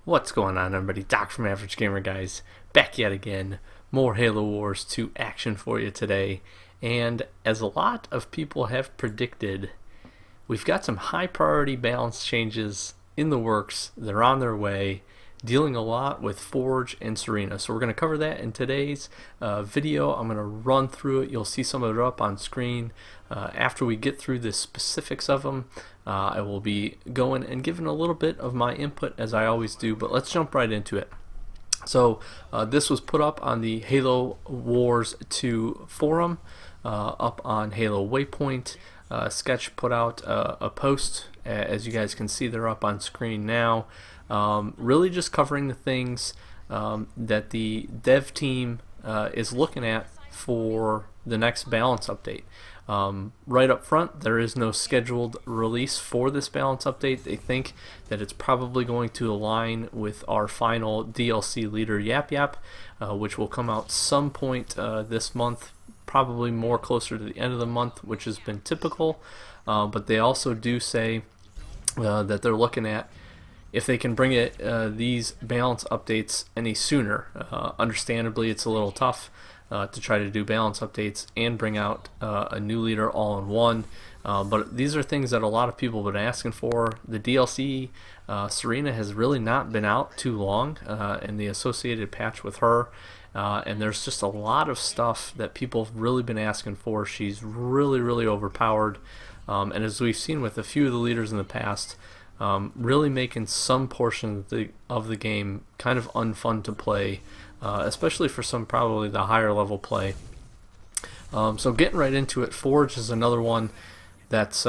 What's going on, everybody? Doc from Average Gamer Guys, back yet again. More Halo Wars 2 action for you today. And as a lot of people have predicted, we've got some high priority balance changes in the works. They're on their way, dealing a lot with Forge and Serina. So we're going to cover that in today's video. I'm going to run through it. You'll see some of it up on screen. After we get through the specifics of them, I will be going and giving a little bit of my input as I always do, but let's jump right into it. So this was put up on the Halo Wars 2 forum, up on Halo Waypoint. Sketch put out a post, as you guys can see, they're up on screen now, really just covering the things that the dev team is looking at for the next balance update. Right up front, there is no scheduled release for this balance update. They think that it's probably going to align with our final DLC leader Yap Yap, which will come out some point this month, probably more closer to the end of the month, which has been typical. But they also do say that they're looking at if they can bring it these balance updates any sooner. Understandably, it's a little tough to try to do balance updates and bring out a new leader all in one. But these are things that a lot of people have been asking for. The DLC, Serina has really not been out too long, and the associated patch with her. And there's just a lot of stuff that people have really been asking for. She's really, really overpowered. And as we've seen with a few of the leaders in the past, really making some portion of the game kind of unfun to play, especially for some probably the higher level play. So getting right into it, Forge is another one that's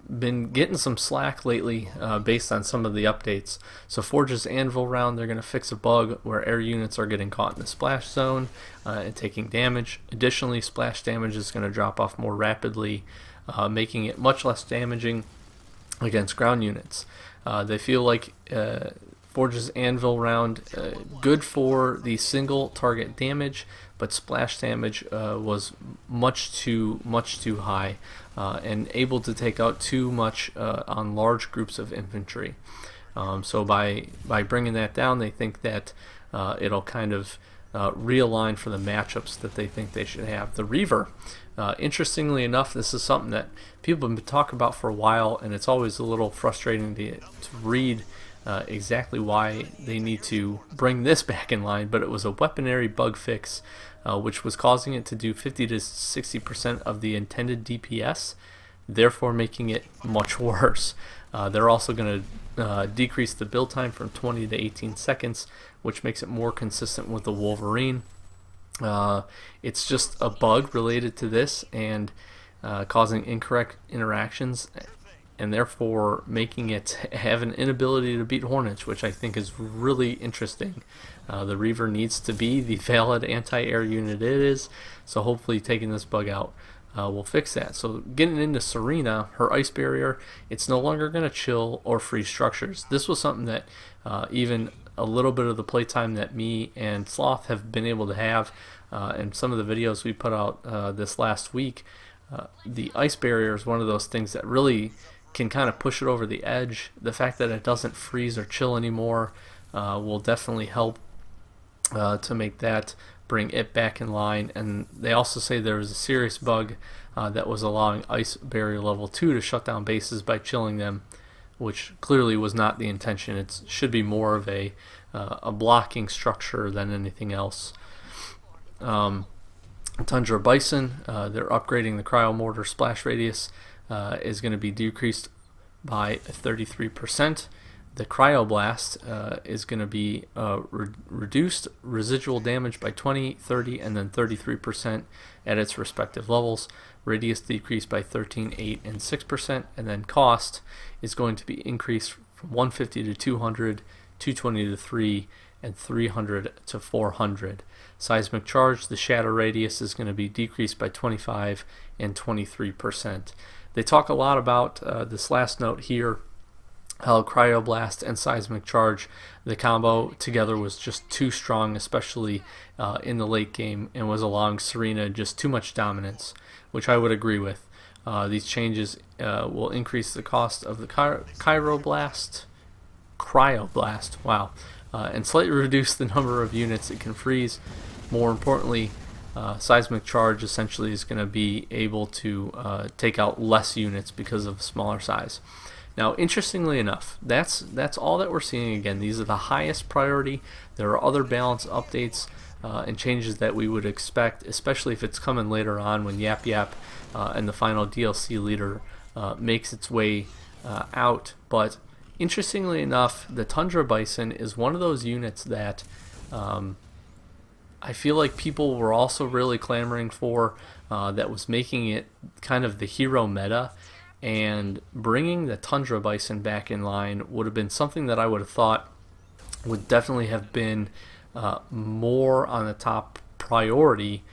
been getting some slack lately based on some of the updates. So Forge's Anvil round, they're going to fix a bug where air units are getting caught in the splash zone and taking damage. Additionally, splash damage is going to drop off more rapidly, making it much less damaging against ground units. They feel like Forge's Anvil round good for the single target damage, but splash damage was much too high and able to take out too much on large groups of infantry. So by bringing that down, they think that it'll kind of realign for the matchups that they think they should have. The Reaver, interestingly enough, this is something that people have been talking about for a while, and it's always a little frustrating to read exactly why they need to bring this back in line, but it was a weaponry bug fix which was causing it to do 50 to 60% of the intended DPS, therefore making it much worse. They're also going to decrease the build time from 20 to 18 seconds, which makes it more consistent with the Wolverine. It's just a bug related to this and causing incorrect interactions, and therefore making it have an inability to beat Hornets, which I think is really interesting. The Reaver needs to be the valid anti-air unit it is, so hopefully taking this bug out will fix that. So getting into Serina, her ice barrier, it's no longer going to chill or freeze structures. This was something that even a little bit of the playtime that me and Sloth have been able to have, and some of the videos we put out this last week, the ice barrier is one of those things that really can kind of push it over the edge. The fact that it doesn't freeze or chill anymore will definitely help to make that, bring it back in line. And they also say there was a serious bug that was allowing ice barrier level 2 to shut down bases by chilling them, which clearly was not the intention. It should be more of a blocking structure than anything else. Tundra Bison, they're upgrading the cryo mortar splash radius, is going to be decreased by 33%. The cryoblast is going to be reduced residual damage by 20, 30, and then 33% at its respective levels. Radius decreased by 13, 8, and 6%, and then cost is going to be increased from 150 to 200, 220 to 3, and 300 to 400. Seismic charge, the shatter radius is going to be decreased by 25 and 23%. They talk a lot about this last note here, how cryoblast and seismic charge, the combo together was just too strong, especially in the late game, and was allowing Serina just too much dominance, which I would agree with. These changes will increase the cost of the cryoblast, wow, and slightly reduce the number of units it can freeze. More importantly, Seismic Charge essentially is going to be able to take out less units because of smaller size. Now, interestingly enough, that's all that we're seeing. Again, these are the highest priority. There are other balance updates and changes that we would expect, especially if it's coming later on when Yap Yap and the final DLC leader makes its way out. But interestingly enough, the Tundra Bison is one of those units that I feel like people were also really clamoring for, that was making it kind of the hero meta. And bringing the Tundra Bison back in line would have been something that I would have thought would definitely have been more on the top priority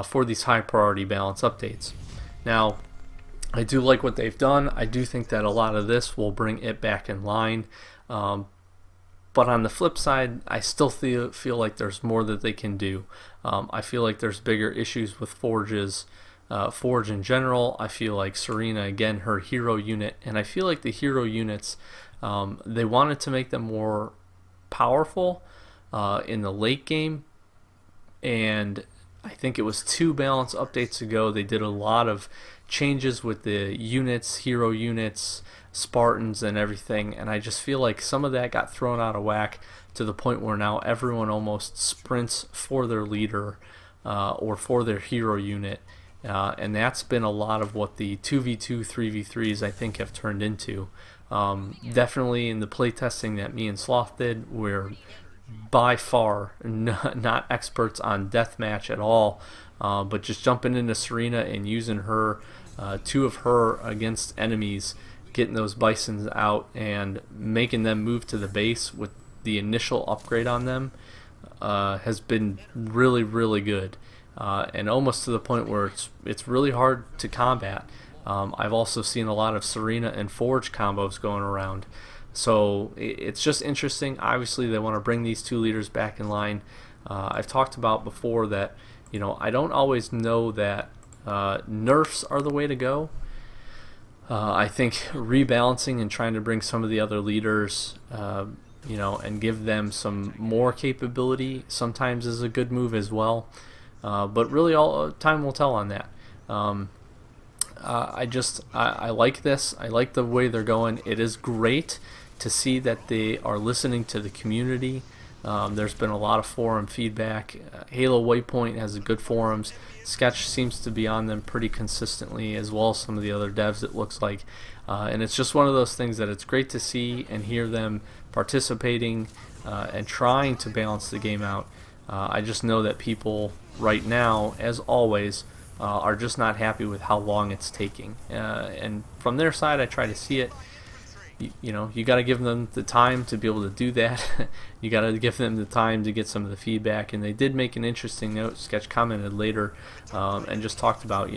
for these high priority balance updates. Now, I do like what they've done. I do think that a lot of this will bring it back in line. But on the flip side, I still feel like there's more that they can do. I feel like there's bigger issues with Forge in general. I feel like Serina, again, her hero unit, and I feel like the hero units, they wanted to make them more powerful in the late game, and I think it was 2 balance updates ago they did a lot of changes with the units, hero units, Spartans, and everything, and I just feel like some of that got thrown out of whack to the point where now everyone almost sprints for their leader or for their hero unit. And that's been a lot of what the 2v2, 3v3s I think have turned into. Definitely in the playtesting that me and Sloth did, we're by far not experts on deathmatch at all, but just jumping into Serina and using her, 2 of her against enemies, getting those Bisons out and making them move to the base with the initial upgrade on them has been really, really good. And almost to the point where it's really hard to combat. I've also seen a lot of Serina and Forge combos going around. So it's just interesting. Obviously, they want to bring these 2 leaders back in line. I've talked about before that, I don't always know that nerfs are the way to go. I think rebalancing and trying to bring some of the other leaders, and give them some more capability sometimes is a good move as well. But really, all time will tell on that. I like this. I like the way they're going. It is great to see that they are listening to the community. There's been a lot of forum feedback. Halo Waypoint has good forums. Sketch seems to be on them pretty consistently, as well as some of the other devs, it looks like. And it's just one of those things that it's great to see and hear them participating and trying to balance the game out. I just know that people right now, as always, are just not happy with how long it's taking. And from their side, I try to see it. You got to give them the time to be able to do that. You got to give them the time to get some of the feedback. And they did make an interesting note. Sketch commented later and just talked about,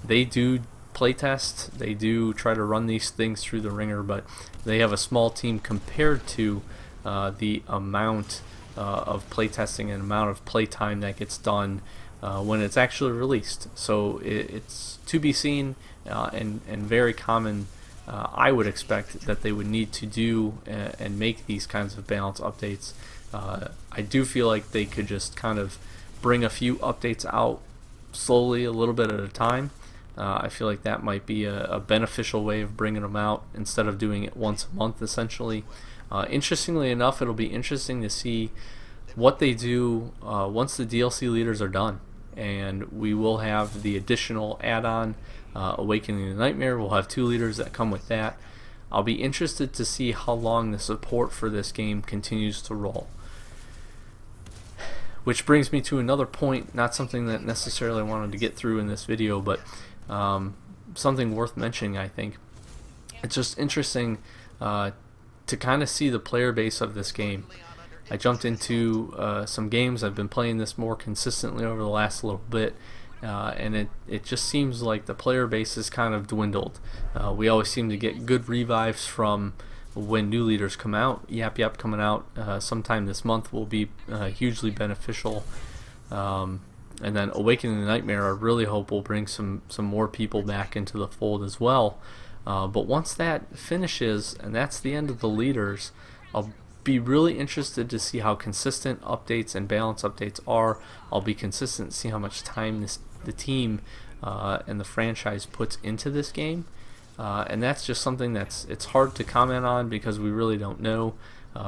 they do playtest. They do try to run these things through the ringer, but they have a small team compared to the amount of playtesting and amount of playtime that gets done when it's actually released. So it's to be seen and very common. I would expect that they would need to do and make these kinds of balance updates. I do feel like they could just kind of bring a few updates out slowly, a little bit at a time. I feel like that might be a beneficial way of bringing them out instead of doing it once a month, essentially. Interestingly enough, it'll be interesting to see what they do once the DLC leaders are done. And we will have the additional add-on, Awakening the Nightmare. We'll have 2 leaders that come with that. I'll be interested to see how long the support for this game continues to roll. Which brings me to another point, not something that necessarily I wanted to get through in this video, but something worth mentioning, I think. It's just interesting to kind of see the player base of this game. I jumped into some games. I've been playing this more consistently over the last little bit, and it just seems like the player base has kind of dwindled. We always seem to get good revives from when new leaders come out. Yap Yap coming out sometime this month will be hugely beneficial. And then Awakening the Nightmare, I really hope will bring some more people back into the fold as well. But once that finishes, and that's the end of the leaders, I'll be really interested to see how consistent updates and balance updates are. I'll be consistent to see how much time the team and the franchise puts into this game. And that's just something it's hard to comment on because we really don't know.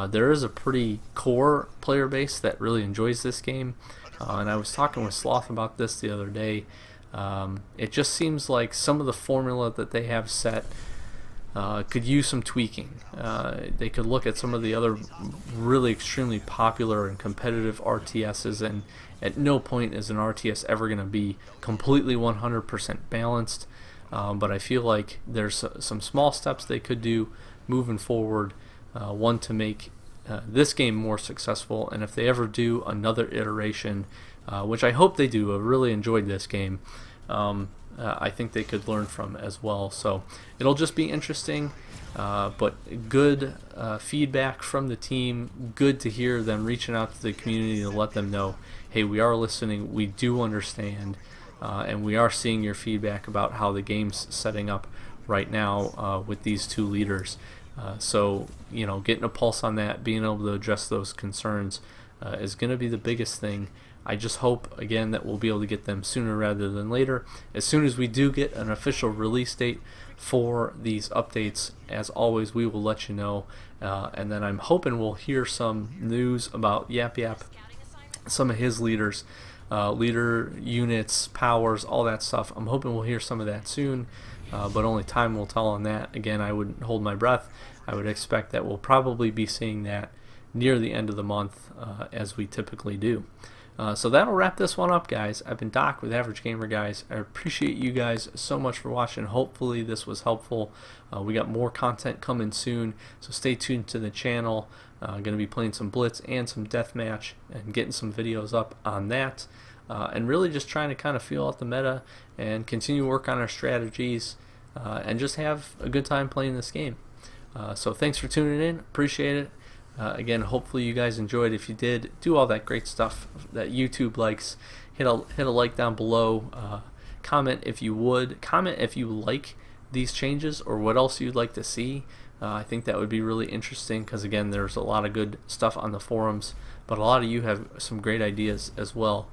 There is a pretty core player base that really enjoys this game. And I was talking with Sloth about this the other day. It just seems like some of the formula that they have set could use some tweaking. They could look at some of the other really extremely popular and competitive RTSs, and at no point is an RTS ever going to be completely 100% balanced. But I feel like there's some small steps they could do moving forward. One to make this game more successful, and if they ever do another iteration, which I hope they do, I really enjoyed this game. I think they could learn from as well. So it'll just be interesting, but good feedback from the team. Good to hear them reaching out to the community to let them know, hey, we are listening, we do understand, and we are seeing your feedback about how the game's setting up right now with these two leaders. So, getting a pulse on that, being able to address those concerns is going to be the biggest thing. I just hope, again, that we'll be able to get them sooner rather than later. As soon as we do get an official release date for these updates, as always, we will let you know. And then I'm hoping we'll hear some news about Yap Yap, some of his leaders, leader units, powers, all that stuff. I'm hoping we'll hear some of that soon, but only time will tell on that. Again, I wouldn't hold my breath. I would expect that we'll probably be seeing that near the end of the month, as we typically do. So that'll wrap this one up, guys. I've been Doc with Average Gamer Guys. I appreciate you guys so much for watching. Hopefully this was helpful. We got more content coming soon, so stay tuned to the channel. Going to be playing some Blitz and some Deathmatch and getting some videos up on that. And really just trying to kind of feel out the meta and continue to work on our strategies and just have a good time playing this game. So thanks for tuning in. Appreciate it. Again, hopefully you guys enjoyed. If you did, do all that great stuff that YouTube likes. Hit a like down below. Comment if you would. Comment if you like these changes or what else you'd like to see. I think that would be really interesting because, again, there's a lot of good stuff on the forums, but a lot of you have some great ideas as well.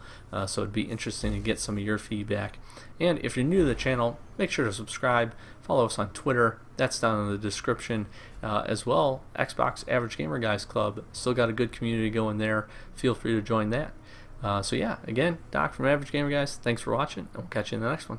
So it'd be interesting to get some of your feedback. And if you're new to the channel, make sure to subscribe. Follow us on Twitter. That's down in the description. As well, Xbox Average Gamer Guys Club. Still got a good community going there. Feel free to join that. So yeah, again, Doc from Average Gamer Guys. Thanks for watching, and we'll catch you in the next one.